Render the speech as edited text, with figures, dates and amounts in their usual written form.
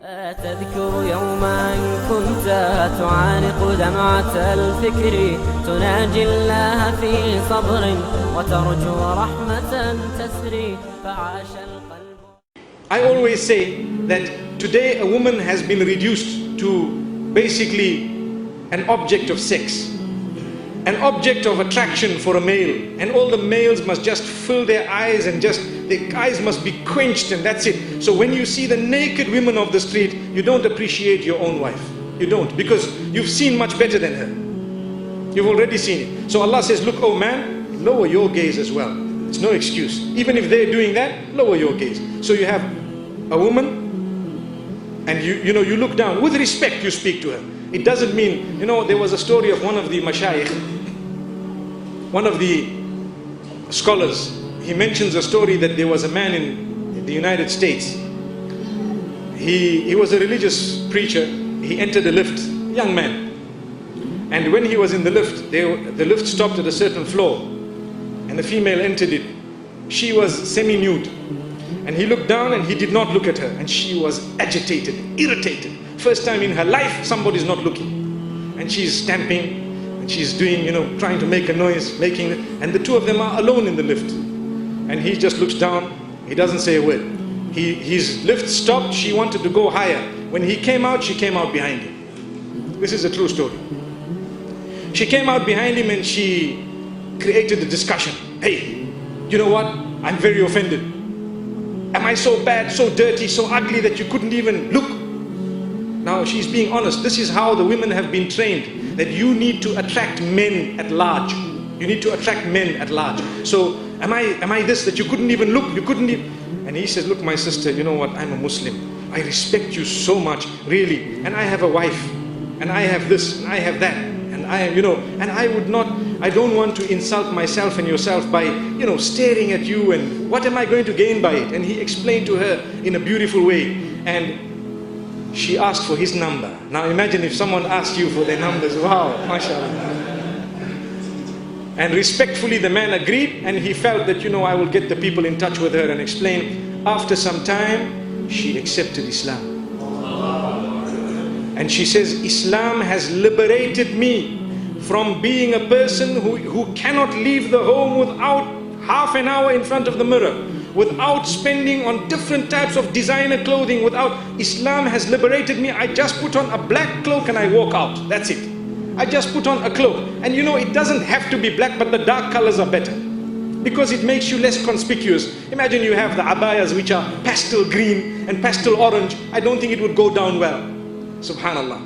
تذكر يوما كنت تعانق دمعة الفكر تناجي الله في صبر وترجو رحمة تسري فعاش القلب. I always say that today a woman has been reduced to basically an object of sex, an object of attraction for a male, and all the males must just fill their eyes and just their eyes must be quenched, and that's it. So when you see the naked women of the street, you don't appreciate your own wife. You don't, because you've seen much better than her. You've already seen it. So Allah says, look, oh man, lower your gaze as well. It's no excuse. Even if they're doing that, lower your gaze. So you have a woman and you look down. With respect you speak to her. It doesn't mean, there was a story of one of the mashayikh, one of the scholars. He mentions a story that there was a man in the United States. He was a religious preacher. He entered a lift, young man. And when he was in the lift, the lift stopped at a certain floor. And the female entered it. She was semi-nude. And he looked down and he did not look at her. And she was agitated, irritated. First time in her life, somebody's not looking. And she's stamping, and she's doing, trying to make a noise, and the two of them are alone in the lift. And he just looks down, he doesn't say a word. His lift stopped, she wanted to go higher. When he came out, she came out behind him. This is a true story. She came out behind him and she created a discussion. Hey, you know what? I'm very offended. Am I so bad, so dirty, so ugly that you couldn't even look? Now she's being honest. This is how the women have been trained, that you need to attract men at large. You need to attract men at large. So am I this, that you couldn't even look, you couldn't even... And he says, look my sister, you know what, I'm a Muslim. I respect you so much, really. And I have a wife, and I have this, and I have that. And I am, and I don't want to insult myself and yourself by, staring at you, and what am I going to gain by it? And he explained to her in a beautiful way. And she asked for his number. Now imagine if someone asked you for their numbers. Wow, mashallah. And respectfully the man agreed, and he felt that, I will get the people in touch with her and explain. After some time, she accepted Islam. And she says, Islam has liberated me from being a person who cannot leave the home without half an hour in front of the mirror, without spending on different types of designer clothing, Islam has liberated me. I just put on a black cloak and I walk out. That's it. I just put on a cloak. And it doesn't have to be black, but the dark colors are better, because it makes you less conspicuous. Imagine you have the abayas which are pastel green and pastel orange. I don't think it would go down well. Subhanallah.